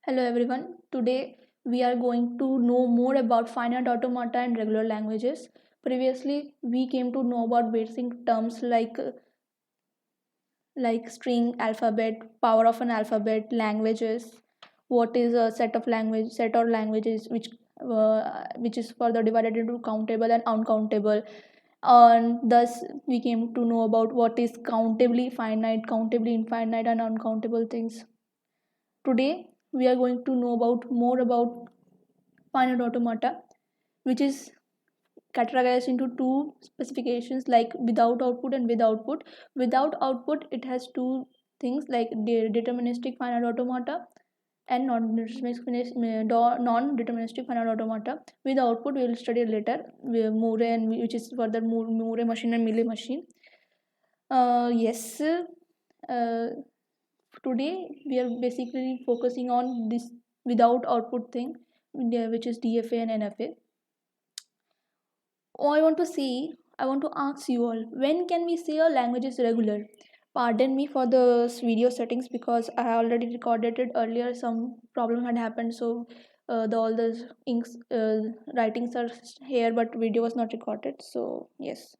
Hello everyone. Today we are going to know more about finite automata and regular languages. Previously we came to know about basic terms like string, alphabet, power of an alphabet, languages. What is a set or languages which is further divided into countable and uncountable. And thus we came to know about what is countably finite, countably infinite, and uncountable things. Today we are going to know about more about finite automata, which is categorized into two specifications like without output and with output. Without output, it has two things like deterministic finite automata and non-deterministic finite automata. With output, we will study later, which is further Moore machine and Mealy machine. Yes, today we are basically focusing on this without output thing, which is DFA and NFA. Oh, I want to ask you all, when can we say a language is regular? Pardon me for the video settings because I already recorded it earlier. Some problem had happened, so all the inks writings are here, but video was not recorded. So yes,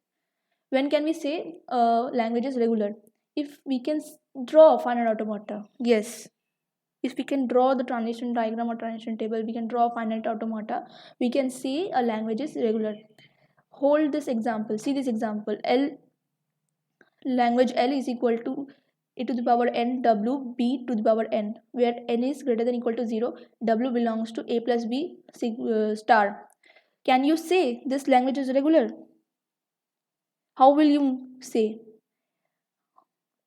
when can we say language is regular? If we can draw finite automata, yes. If we can draw the transition diagram or transition table, we can draw finite automata. We can say a language is regular. Hold this example, see this example. Language L is equal to e to the power n w b to the power n, where n is greater than equal to 0, w belongs to a plus b star. Can you say this language is regular? How will you say?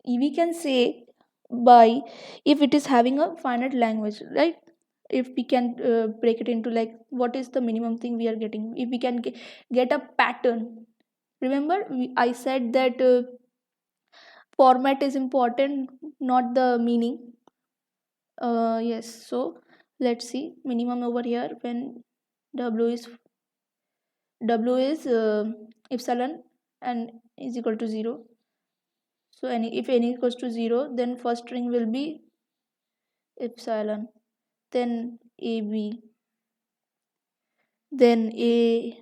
We can say by if it is having a finite language, right? If we can break it into like what is the minimum thing we are getting, if we can get a pattern. Remember I said that format is important, not the meaning. Yes, so let's see minimum over here when w is epsilon and is equal to 0. So if n equals to 0, then first string will be epsilon, then ab, then a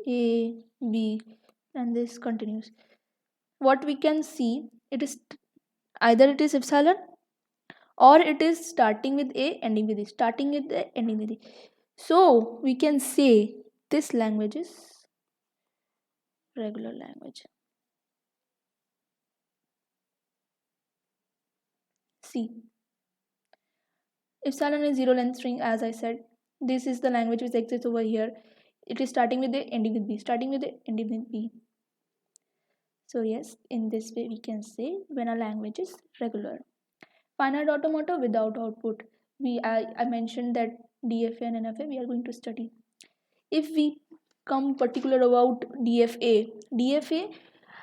b, and this continues. What we can see, it is either it is epsilon or it is starting with a ending with e, starting with a ending with e. So we can say this language is regular language. See, epsilon is zero length string, as I said. This is the language which exists over here. It is starting with a ending with b, starting with a ending with b. So yes, in this way we can say when a language is regular. Finite automata without output. I mentioned that DFA and NFA we are going to study. If we come particular about DFA,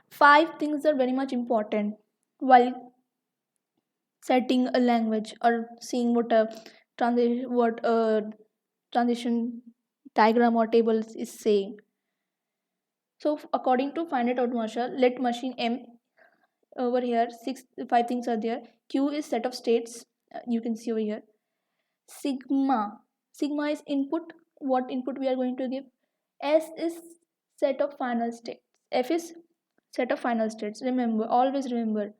5 things are very much important while setting a language or seeing what a transition diagram or table is saying. So according to finite automata, let machine M over here, 5 things are there. Q is set of states, you can see over here. Sigma is input, what input we are going to give. S is set of final states. F is set of final states. Remember, always remember,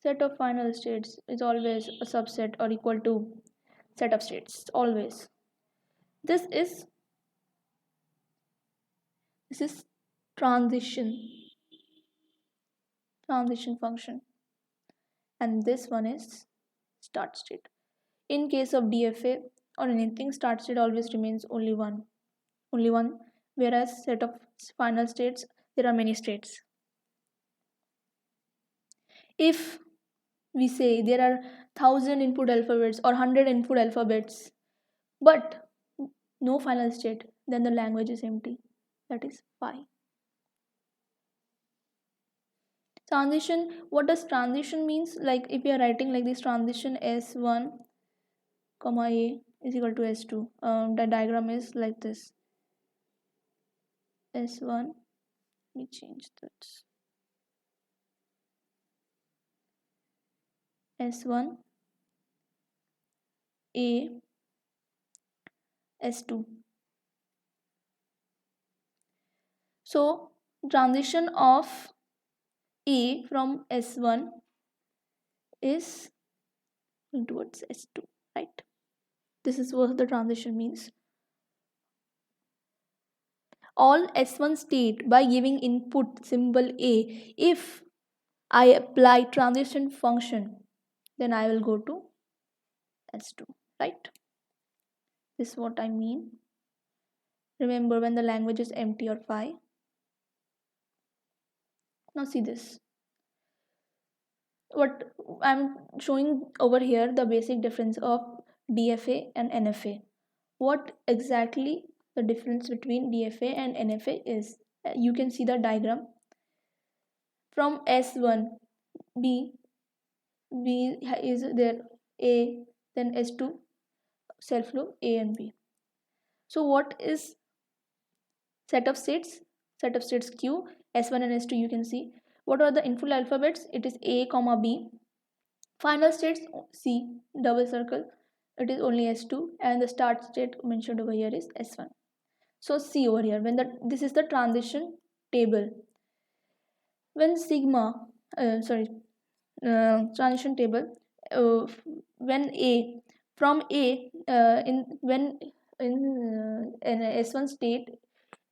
set of final states is always a subset or equal to set of states, always. This is transition function, and this one is start state. In case of DFA or anything, start state always remains only one, whereas set of final states, there are many states. If we say there are 1000 input alphabets or 100 input alphabets but no final state, then the language is empty. That is fine. Transition, what does transition means? Like if we are writing like this, transition s1 comma a is equal to s2, the diagram is like this. S1, we change that. S1, A, S2. So transition of A from S1 is towards S2, right? This is what the transition means. All S1 state by giving input symbol A. If I apply transition function, then I will go to S2, right? This is what I mean. Remember when the language is empty or phi. Now see this. What I'm showing over here, the basic difference of DFA and NFA. What exactly the difference between DFA and NFA is? You can see the diagram. From S1, B is there, A, then S2, self loop A and B. So what is set of states? Set of states Q, S1 and S2, you can see. What are the input alphabets? It is A comma B. Final states C, double circle, it is only S2, and the start state mentioned over here is S1. So see over here, when this is the transition table. When sigma, transition table, when A, from A, when in S1 state,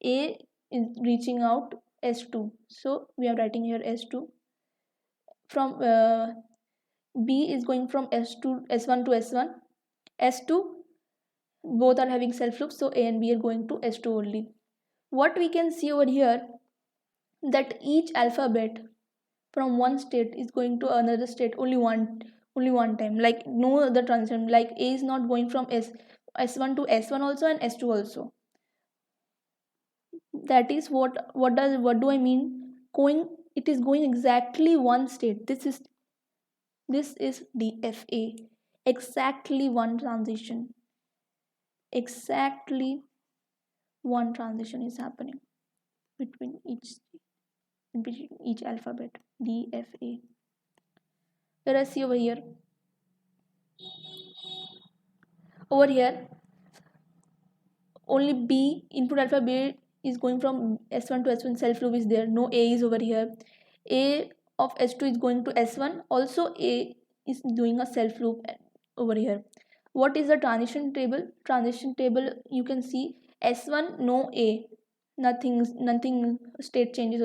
A is reaching out S2. So we are writing here S2. From B is going from S1 to S1. S2, both are having self loops, so A and B are going to S2 only. What we can see over here, that each alphabet from one state is going to another state only one time, like no other transition. Like A is not going from S1 to S1 also and S2 also. That is what do I mean? It is going exactly one state. This is DFA. Exactly one transition. Exactly one transition is happening between each alphabet. DFA. Let us see over here. Over here, only B, input alphabet is going from S1 to S1, self loop is there. No A is over here. A of S2 is going to S1. Also A is doing a self loop over here. What is the transition table? Transition table, you can see S1 no A. Nothing state changes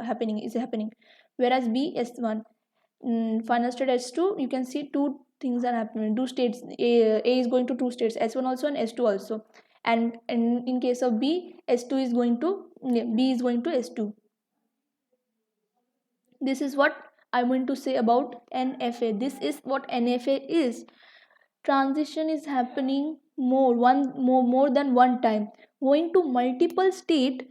happening. Whereas B S1, final state S2, you can see two things are happening. Two states. A is going to two states, S1 also and S2 also. And in case of B, S2 is going to B is going to S2. This is what I'm going to say about NFA. This is what NFA is. Transition is happening more than one time, going to multiple state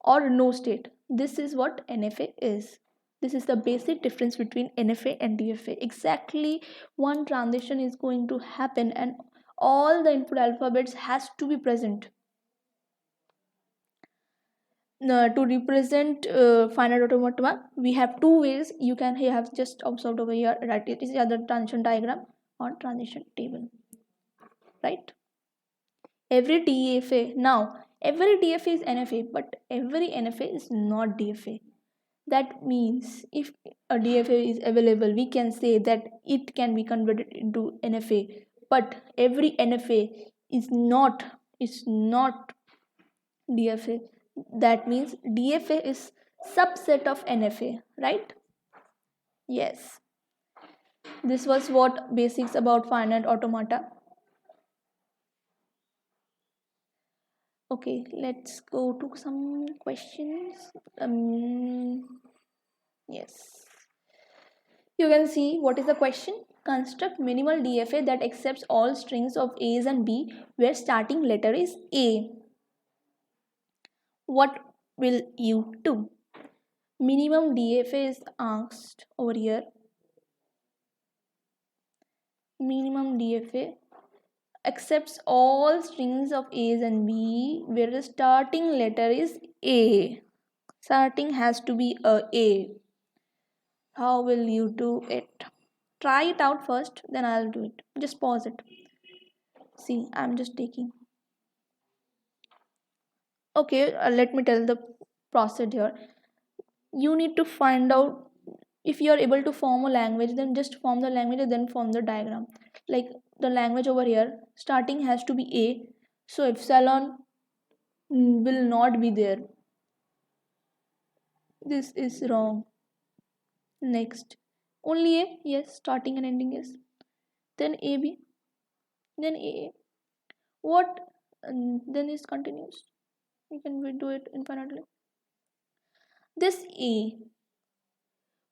or no state. This is what NFA is. This is the basic difference between NFA and DFA. Exactly one transition is going to happen and all the input alphabets has to be present. To represent finite automata, we have two ways. You have just observed over here, right? It is either transition diagram or transition table, right? Every DFA, now every DFA is NFA, but every NFA is not DFA. That means if a DFA is available, we can say that it can be converted into NFA, but every NFA is not DFA. That means DFA is subset of NFA, right? Yes. This was what basics about finite automata. Okay, let's go to some questions. Yes. You can see what is the question. Construct minimal DFA that accepts all strings of A's and B where starting letter is A. What will you do? Minimum DFA is asked over here. Minimum DFA accepts all strings of A's and B where the starting letter is A. Starting has to be A. How will you do it? Try it out first, then I'll do it. Just pause it. See, I'm just taking. Okay, let me tell the procedure. You need to find out if you are able to form a language, then just form the language and then form the diagram. Like the language over here, starting has to be A, so epsilon will not be there. This is wrong. Next, only A, yes, starting and ending is. Then AB, then AA. What? Then is continuous. You can do it infinitely. This A,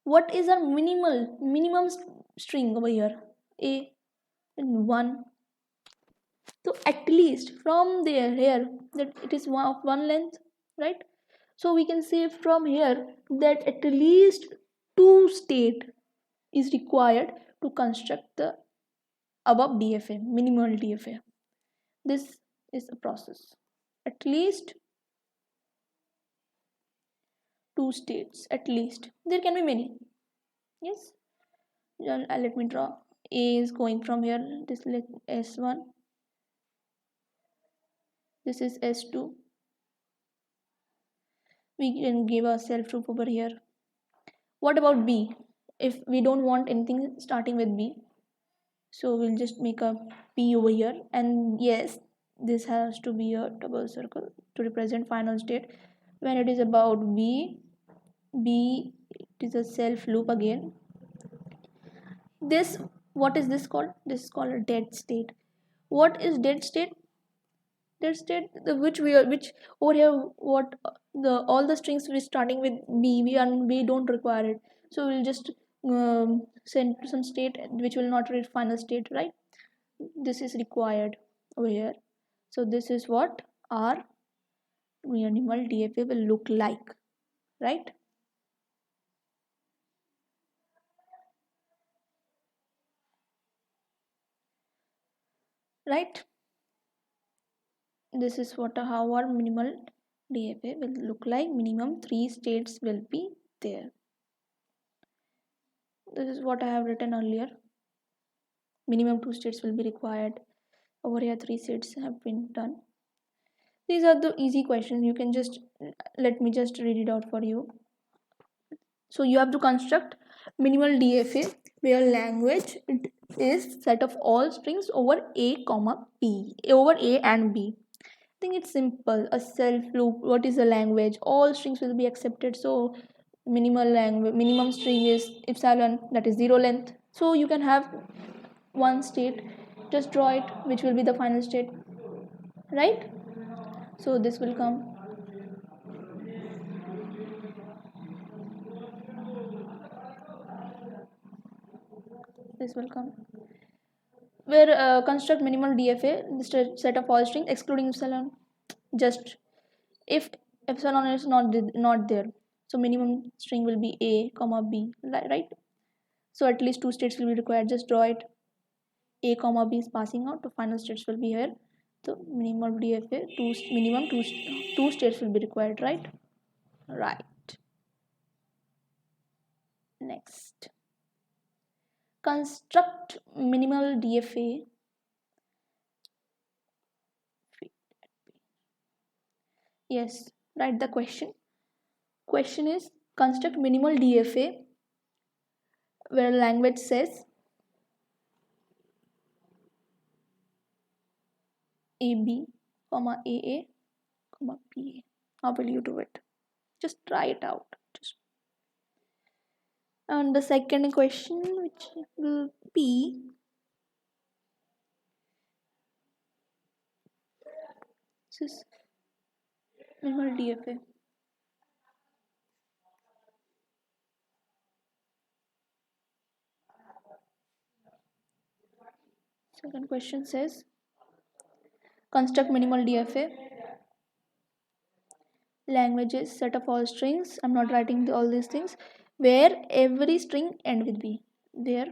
what is our minimum string over here? A and 1. So at least from there here that it is one length, right? So we can say from here that at least 2 state is required to construct the above DFA, minimal DFA. This is a process. At least 2 states, at least. There can be many. Yes. Let me draw. A is going from here. This is S1. This is S2. We can give a self proof over here. What about B? If we don't want anything starting with B, so we'll just make a P over here, and yes, this has to be a double circle to represent final state. When it is about B, it is a self loop again. This, what is this called? This is called a dead state. What is dead state? Dead state, which over here, what all the strings we starting with B, we don't require it, so we'll just send to some state which will not reach final state, right? This is required over here. So this is what our minimal DFA will look like, right? Right, this is what how our minimal DFA will look like. Minimum 3 states will be there. This is what I have written earlier. Minimum 2 states will be required. Over here 3 states have been done. These are the easy questions. You can just let me just read it out for you. So you have to construct minimal DFA where language is set of all strings over A comma B, over A and B. I think it's simple. A self loop. What is a language? All strings will be accepted. So minimum string is epsilon, that is 0 length. So you can have one state. Just draw it, which will be the final state, right? So this will come. This will come. Where construct minimal DFA, the set of all strings excluding epsilon. Just if epsilon is not there, so minimum string will be A comma B, right? So at least 2 states will be required. Just draw it. A comma B is passing out. The final states will be here. So minimal DFA, minimum two states will be required, right? Right. Next, construct minimal DFA. Yes, write the question. Question is construct minimal DFA where language says AB, comma AA, comma PA. How will you do it? Just try it out. And the second question, which will be this is minimal DFA. Second question says construct minimal DFA. Languages set of all strings. I'm not writing all these things. Where every string end with B. There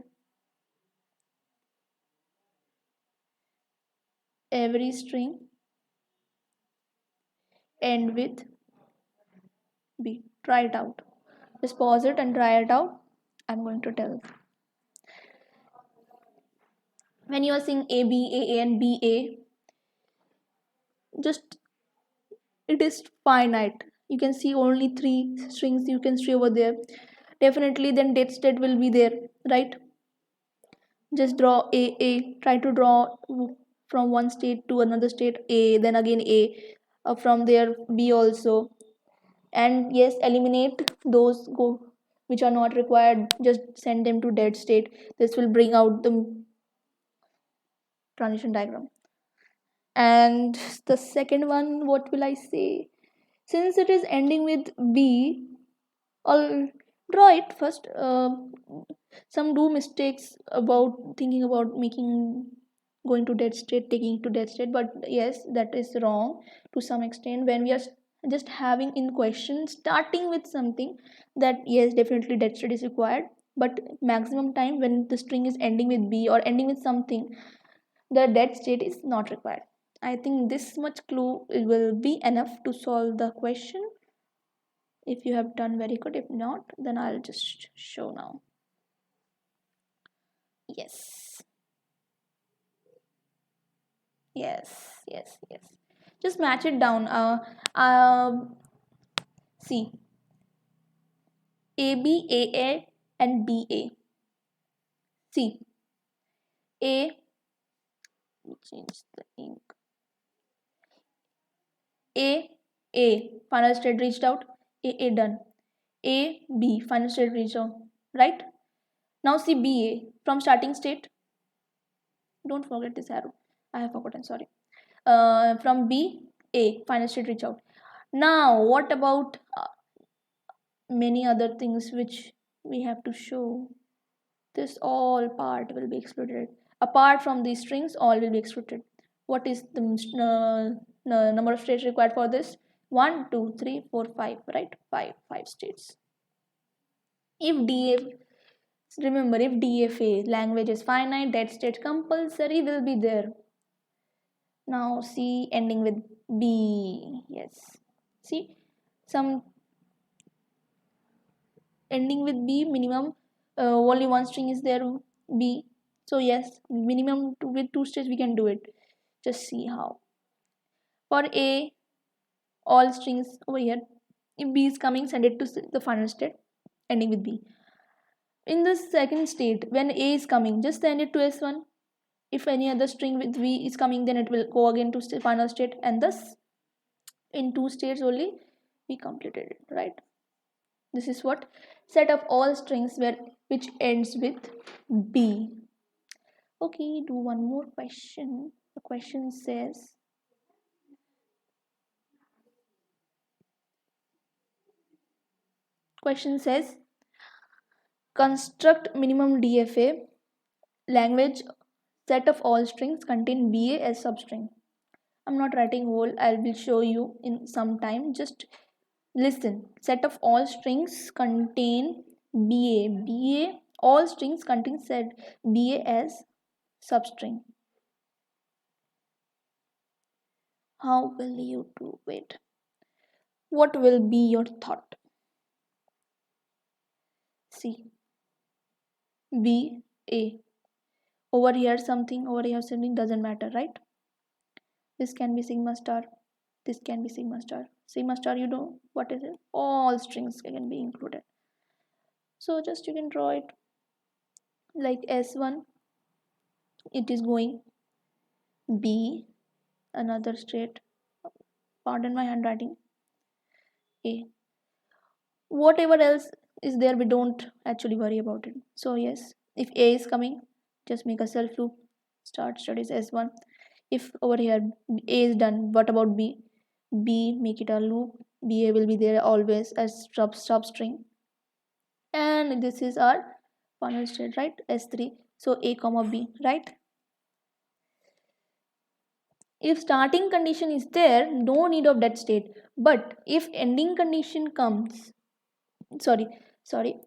every string end with B. Try it out. Just pause it and try it out. I'm going to tell. when you are seeing A B A and B A, just it is finite. You can see only 3 strings you can see over there. Definitely then date state will be there, right? Just draw A, try to draw from one state to another state A, then again A, from there B also. And yes, eliminate those which are not required, just send them to dead state. This will bring out the transition diagram. And the second one, what will I say? Since it is ending with B, I'll draw it first. Some do mistakes about thinking about making going to dead state, taking to dead state, but yes, that is wrong to some extent. When we are just having in question starting with something, that yes, definitely dead state is required, but maximum time when the string is ending with B or ending with something, the dead state is not required. I think this much clue will be enough to solve the question. If you have done very good, if not, then I'll just show now. Yes, yes. Just match it down. See, AB, AA, and BA. See, A. Change the ink. A. Final state reached out. AA done. B. Final state reached out. Right. Now see BA from starting state. Don't forget this arrow. I have forgotten. Sorry. From B, A. Final state reach out. Now, what about many other things which we have to show? This all part will be excluded. Apart from these strings, all will be excluded. What is the number of states required for this? 1, 2, 3, 4, 5, right? Five states. If DF, remember, if DFA language is finite, dead state compulsory will be there. Now C ending with B. Yes. See, some ending with B, minimum only one string is there, B. So yes, minimum with 2 states we can do it. Just see how. For A, all strings over here. If B is coming, send it to the final state ending with B. In the second state, when A is coming, just send it to S1. If any other string with V is coming, then it will go again to final state, and thus in 2 states only we completed it, right? This is what set of all strings which ends with B. Okay, do one more question. The question says, construct minimum DFA language set of all strings contain BA as substring. I'm not writing whole, I will show you in some time. Just listen. Set of all strings contain BA. All strings contain set BA as substring. How will you do it? What will be your thought? See, B, A. Over here something doesn't matter, right? This can be sigma star. This can be sigma star. Sigma star, you know what is it? All strings can be included. So just you can draw it like S1. It is going B, another state. Pardon my handwriting. A. Whatever else is there, we don't actually worry about it. So yes, if A is coming, just make a self loop. Start studies S1. If over here A is done, what about B? B, make it a loop. BA will be there always as substring. And this is our final state, right? S3. So A comma B, right? If starting condition is there, no need of that state. But if ending condition comes, sorry,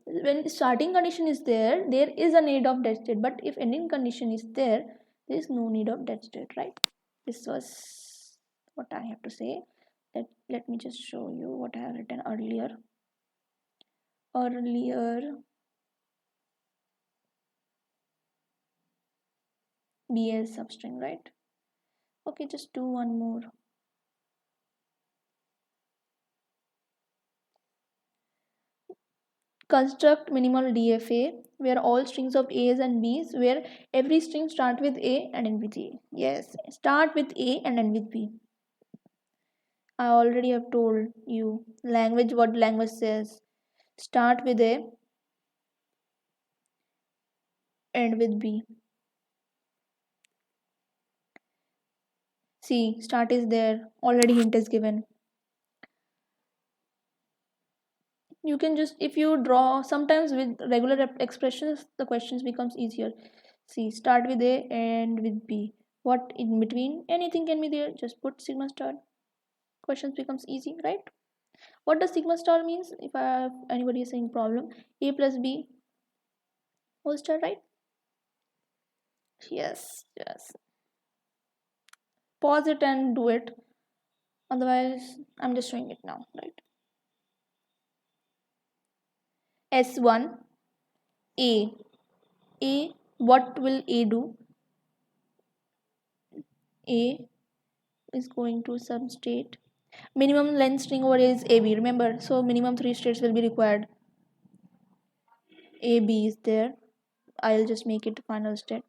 when starting condition is there is a need of that state. But if ending condition is there is no need of that state, right? This was what I have to say. Let me just show you what I have written earlier. B as substring, right? Okay, just do one more. Construct minimal DFA where all strings of A's and B's, where every string start with A and end with A. Yes, start with A and end with B. I already have told you language what language says. Start with A, end with B. See, start is there. Already hint is given. You can just, if you draw, sometimes with regular expressions, the questions becomes easier. See, start with A, end with B. What in between? Anything can be there. Just put sigma star. Questions becomes easy, right? What does sigma star means? If I have anybody is saying problem, A plus B whole star, right? Yes, yes. Pause it and do it. Otherwise, I'm just showing it now, right? S1 A. A. What will A do? A is going to some state. Minimum length string over A is AB. Remember, so minimum 3 states will be required. AB is there. I'll just make it the final state.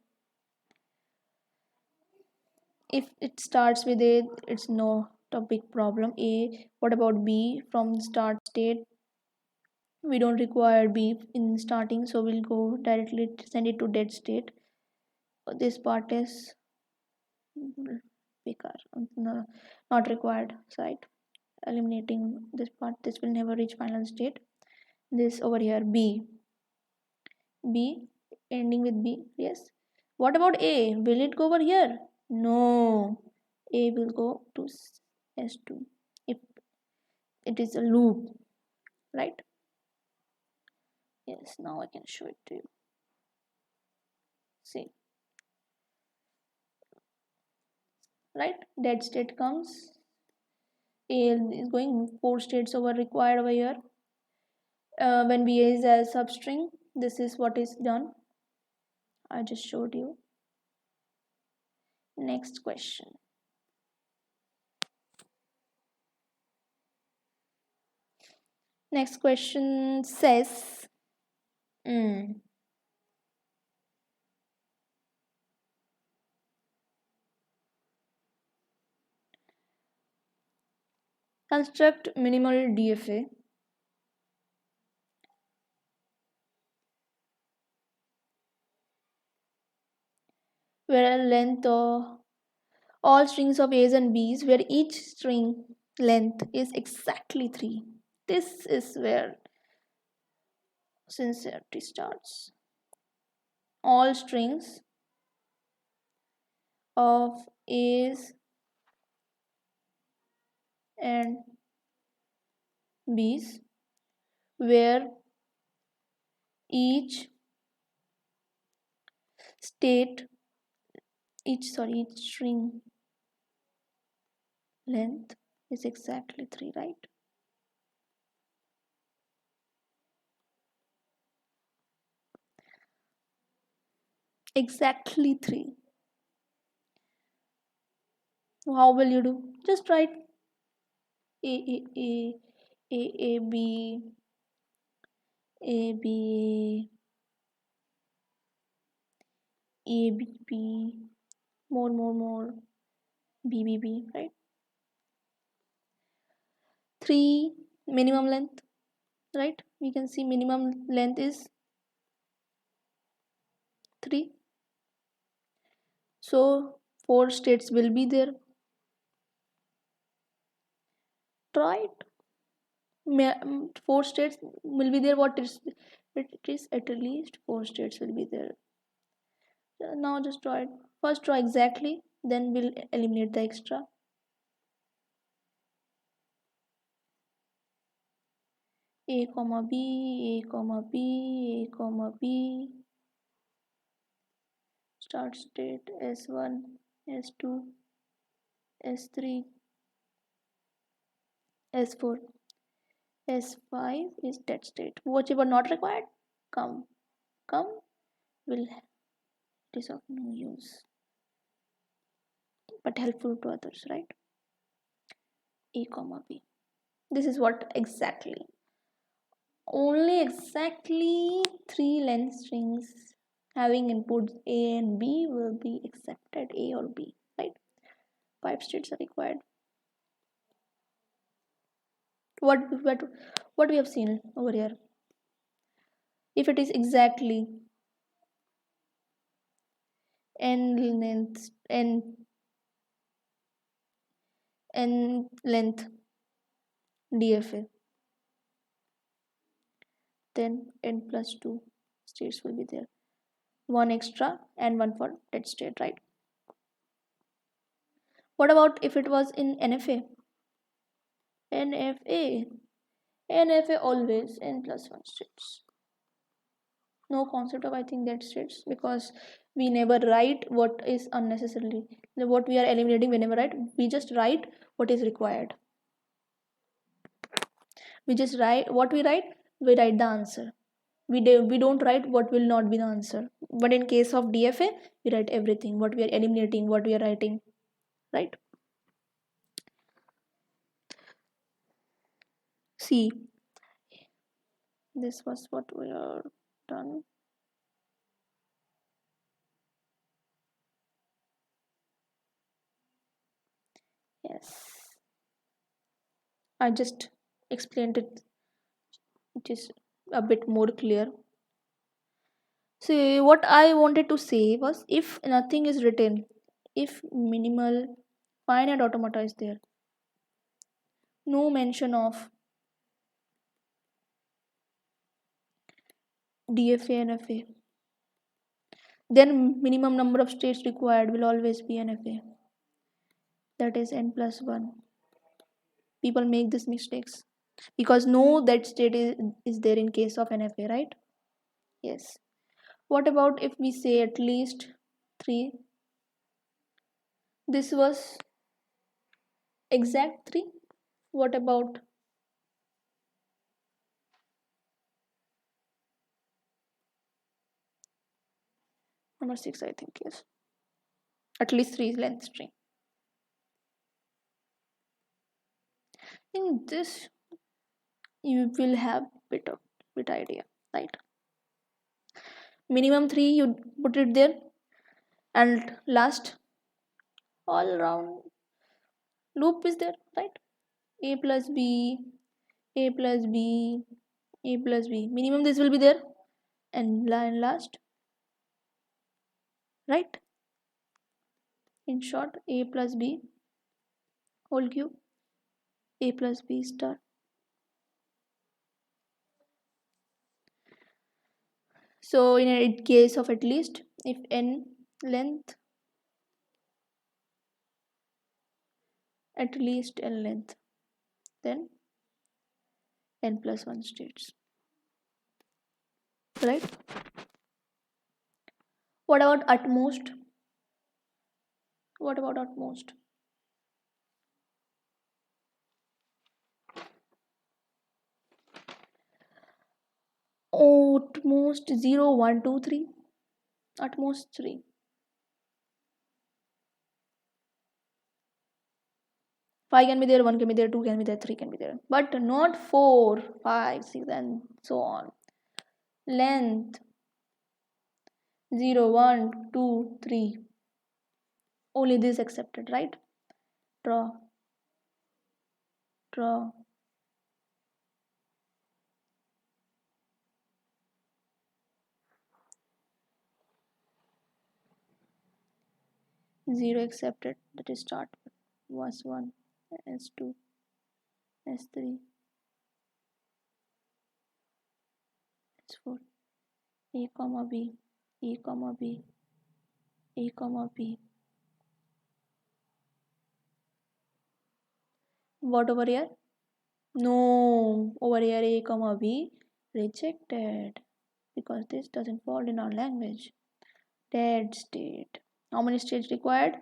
If it starts with A, it's not a big problem. A. What about B from start state? We don't require B in starting, so we'll go directly send it to dead state. This part is bekar, no, not required, right? Eliminating this part, this will never reach final state. This over here B ending with B. Yes. What about A? Will it go over here? No. A will go to S2 if it is a loop, right? Yes, now I can show it to you. See, right? Dead state comes. A is going 4 states over required over here. When B is a substring, this is what is done. I just showed you. Next question. Next question says, construct minimal DFA where a length of all strings of A's and B's, where each string length is exactly 3. This is where sincerity starts. All strings of A's and B's, where each state, each string length is exactly 3, right? Exactly 3. How will you do? Just write A A A A A B A B A B B, more B B B, right? 3 minimum length, right? We can see minimum length is 3. So 4 states will be there. Try it. 4 states will be there. What is it? Is at least 4 states will be there. Now just try it. First try exactly, then we'll eliminate the extra. A comma B, A comma B, A comma B. Start state S1, S2, S3, S4, S5 is dead state. Whatever not required, come will, it is of no use. but helpful to others, right? A comma B. This is what exactly. Only exactly 3 length strings having inputs A and B will be accepted, A or B, right? 5 states are required. What we have seen over here? If it is exactly n length DFA, then n plus 2 states will be there. One extra and one for dead state, right? What about if it was in NFA? NFA always n plus 1 states. No concept of I think dead states, because we never write what is unnecessarily. What we are eliminating, we never write. We just write what is required. We just write what we write. We write the answer. We don't write what will not be the answer. But in case of DFA, we write everything. What we are eliminating, what we are writing, right? See, this was what we are done. Yes, I just explained it. It is a bit more clear. See, what I wanted to say was, if nothing is written, if minimal finite automata is there, no mention of DFA and FA, then minimum number of states required will always be NFA. That is n plus 1. People make these mistakes because no that state is there in case of NFA, right? Yes. What about if we say at least 3? This was exact 3. What about number 6? I think yes. At least 3 length string. In this you will have bit idea, right? Minimum 3 you put it there, and last all round loop is there, right? A plus B, A plus B, A plus B. Minimum this will be there, and last, right? In short, A plus B whole cube, A plus B star. So in a case of at least, if n length, at least n length, then n plus 1 states, right? What about utmost? What about utmost? Utmost 0, 1, 2, 3. Utmost 3. 5 can be there, 1 can be there, 2 can be there, 3 can be there. But not 4, 5, 6, and so on. Length 0, 1, 2, 3. Only this accepted, right? Draw. 0 accepted. That is start was 1, S2, S3, S4, A comma B, A comma B, A comma B. What over here? No, over here A comma B rejected, because this doesn't fall in our language. Dead state. How many states required?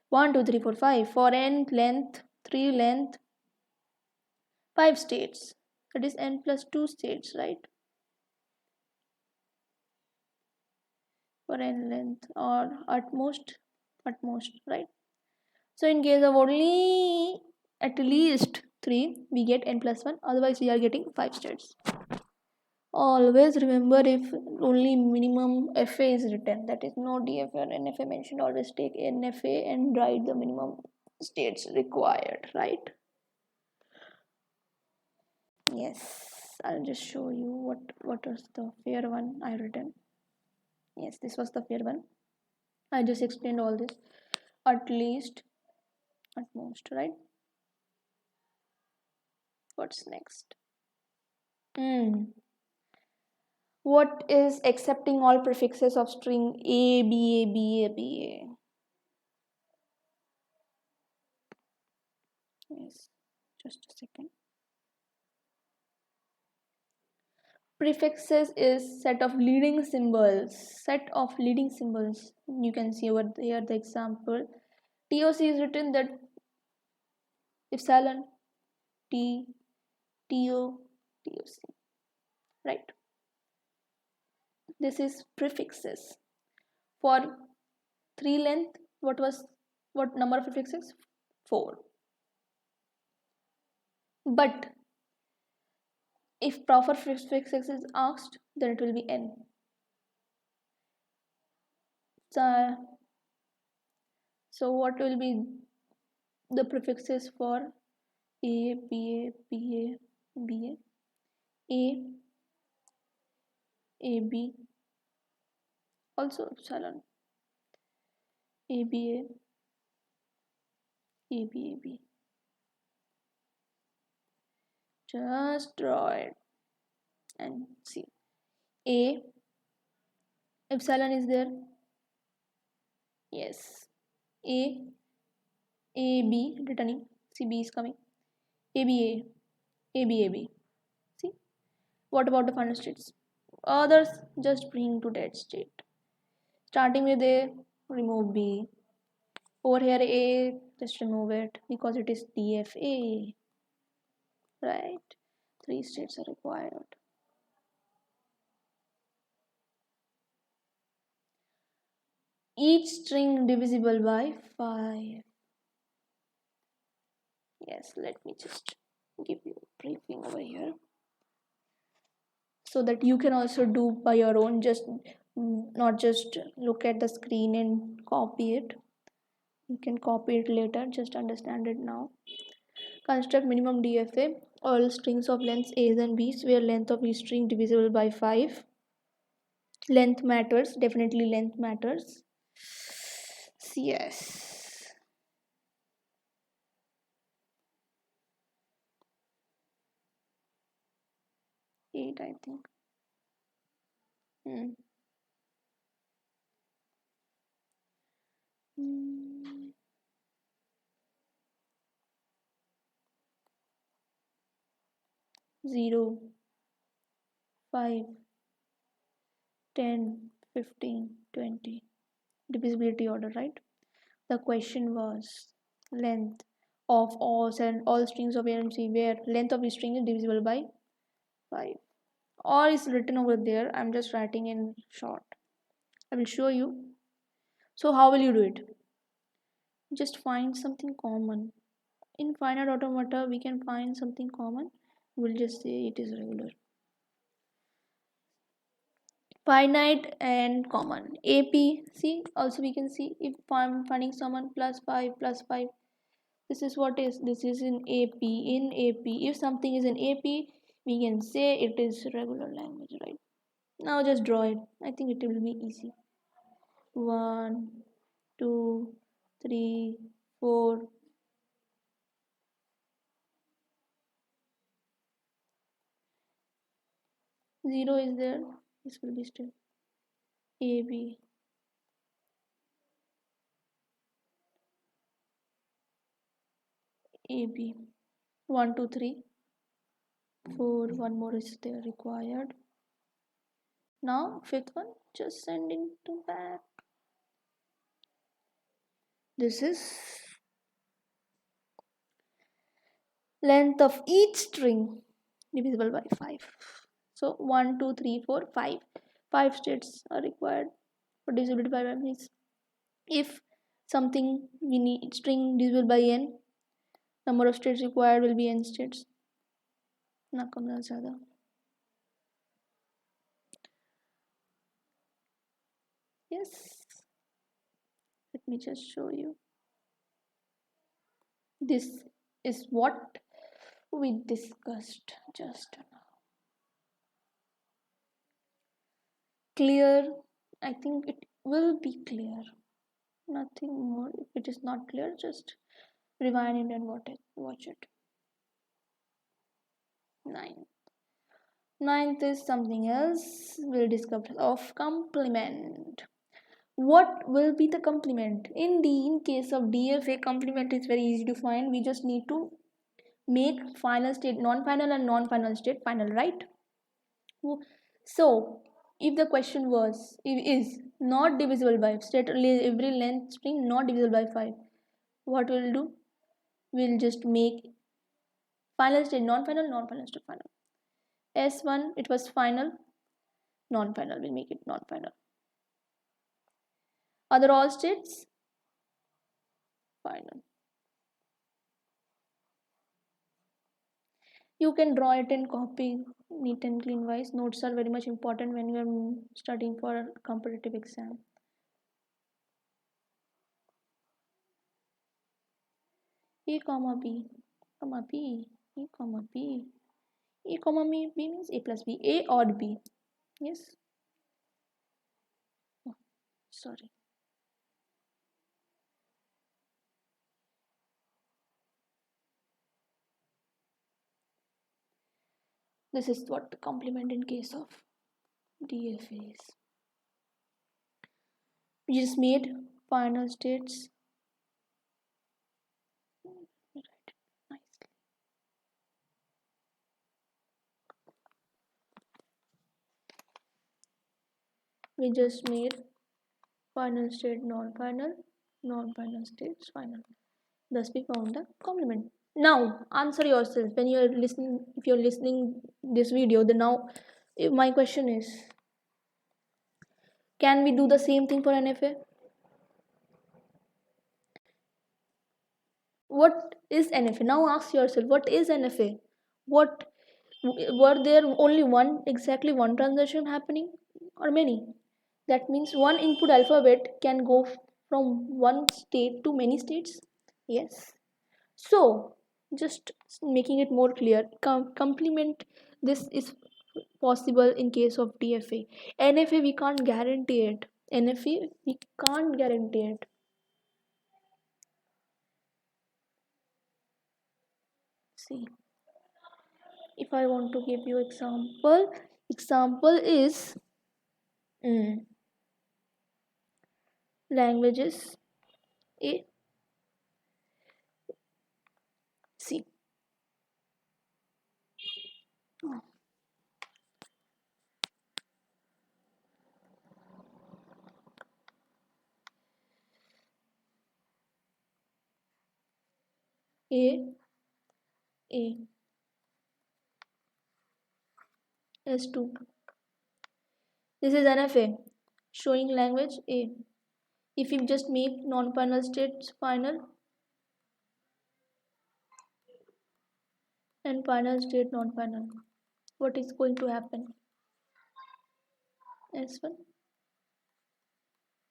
1, 2, 3, 4, 5. For n length, 3 length, 5 states. That is n plus 2 states, right? For n length, or utmost, right? So in case of only at least 3, we get n plus 1, otherwise we are getting 5 states. Always remember, if only minimum FA is written, that is no DFA or NFA mentioned, always take NFA and write the minimum states required, right? Yes, I'll just show you what was the fair one I written. Yes, this was the fair one. I just explained all this. At least, at most, right? What's next? What is accepting all prefixes of string A, B, A, B, A, B, A? Yes, just a second. Prefixes is set of leading symbols. Set of leading symbols. You can see over here the example. TOC is written that epsilon, T, TO, TOC. Right? This is prefixes. For 3 length, what number of prefixes? 4. But if proper prefixes is asked, then it will be n. So what will be the prefixes for A, B, A, B, A, B, A, A, B, also epsilon, A, B, A, A, B, A, B. Just draw it and see. A, epsilon is there. Yes. A, A, B, returning. See, B is coming. A, B, A, A, B, A, B. See. What about the final states? Others just bring to that state. Starting with A, remove B. Over here A, just remove it because it is DFA. Right? 3 states are required. Each string divisible by 5. Yes, let me just give you a briefing over here so that you can also do by your own. Just not just look at the screen and copy it. You can copy it later, just understand it now. Construct minimum DFA. All strings of lengths A's and B's where length of each string divisible by 5. Length matters, definitely length matters. Yes. 8, I think. 0, 5, 10, 15, 20. Divisibility order, right? The question was length of all strings of A and C where length of each string is divisible by 5. Or is written over there. I'm just writing in short. I will show you. So how will you do it? Just find something common. In finite automata, we can find something common. We'll just say it is regular. Finite and common. AP, see, also we can see if I'm finding someone plus 5, this is what is, this is in AP. In AP, if something is in AP, we can say it is regular language, right? Now just draw it. I think it will be easy. 1, 2, 3, 4. Zero is there. This will be still AB. AB. 1, 2, 3, 4. One more is there required. Now fifth one, just send into back. This is length of each string divisible by 5. So 1, 2, 3, 4, 5. 5 states are required for divisibility by 5 means if something we need string divisible by n, number of states required will be n states, ना कम ना ज़्यादा. Yes, let me just show you. This is what we discussed just now. Clear? I think it will be clear. Nothing more. If it is not clear, just rewind it and watch it. Ninth is something else. We'll discuss of complement. What will be the complement? In case of DFA, complement is very easy to find. We just need to make final state non-final and non-final state final, right? So if the question is not divisible by state every length string not divisible by 5, what we'll do? We'll just make final state non-final, non-final state final. S1 it was final, non-final, we'll make it non-final. Other all states final. You can draw it and copy neat and clean wise. Notes are very much important when you are studying for a competitive exam. A comma B comma B A comma B A comma B means A plus B, A or B. Yes. Oh, sorry. This is what the complement in case of DFA is. We just made final states. We just made final state non-final, non-final states final. Thus we found the complement. Now answer yourself when you are listening. If you are listening this video, then now my question is, can we do the same thing for NFA? What is NFA? Now ask yourself, what is NFA? What were there only exactly one transaction happening or many? That means one input alphabet can go from one state to many states. Yes. So just making it more clear, complement this is possible in case of DFA. NFA we can't guarantee it. NFA we can't guarantee it. See, if I want to give you example is languages A. C. A. S2. This is NFA showing language A. If you just make non-final states final and final state non-final, what is going to happen? S1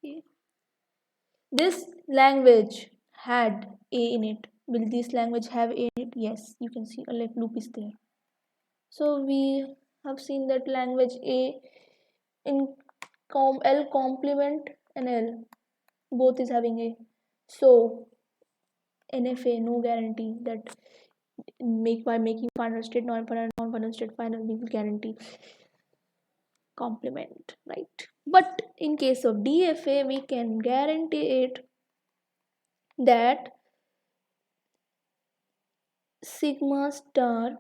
A. This language had A in it. Will this language have A in it? Yes, you can see a left loop is there. So we have seen that language A in L complement and L both is having A. So NFA no guarantee that by making final state non-final state final we will guarantee complement, right? But in case of DFA we can guarantee it that sigma star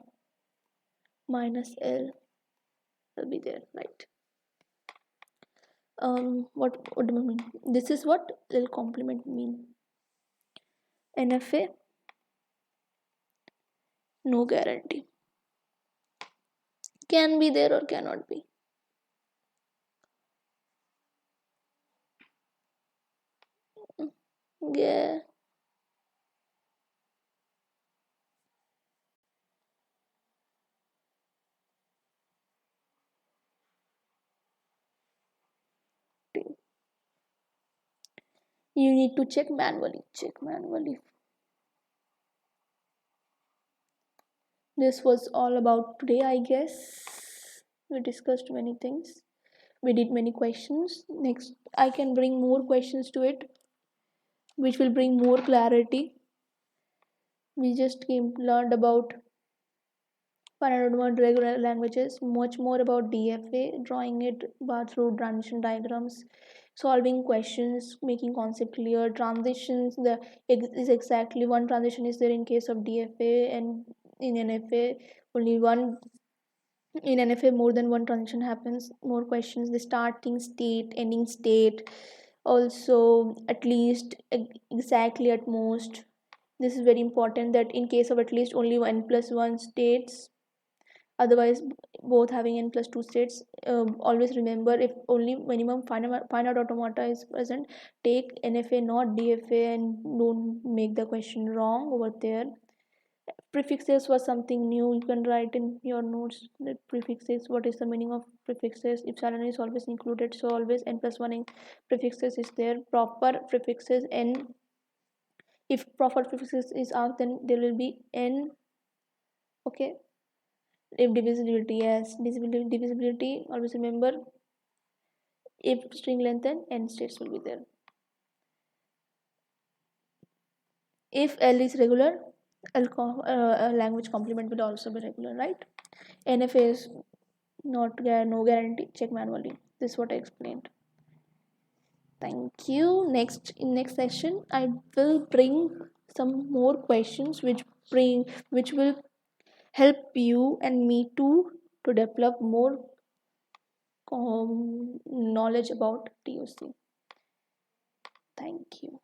minus L will be there, right? What do I mean? This is what L complement mean. NFA no guarantee, can be there or cannot be. Yeah. You need to check manually. Check manually. This was all about today, I guess. We discussed many things. We did many questions. Next, I can bring more questions to it, which will bring more clarity. We just learned about finite regular languages, much more about DFA, drawing it through transition diagrams, solving questions, making concept clear. Transitions, the is exactly one transition is there in case of DFA, and in NFA only one. In NFA more than one transition happens. More questions: the starting state, ending state, also at least, exactly, at most. This is very important, that in case of at least only n plus 1 states, otherwise both having n plus 2 states. Always remember, if only minimum finite automata is present, take NFA not DFA, and don't make the question wrong over there. Prefixes was something new. You can write in your notes that prefixes, what is the meaning of prefixes. Epsilon is always included, so always n plus 1 in prefixes is there. Proper prefixes n, if proper prefixes is asked, then there will be n. Okay. If divisibility, yes, divisibility, always remember, if string length, then n states will be there. If L is regular, language complement will also be regular, right? NFA is not no guarantee, check manually. This is what I explained. Thank you. Next session I will bring some more questions which will help you and me to develop more knowledge about TOC. Thank you.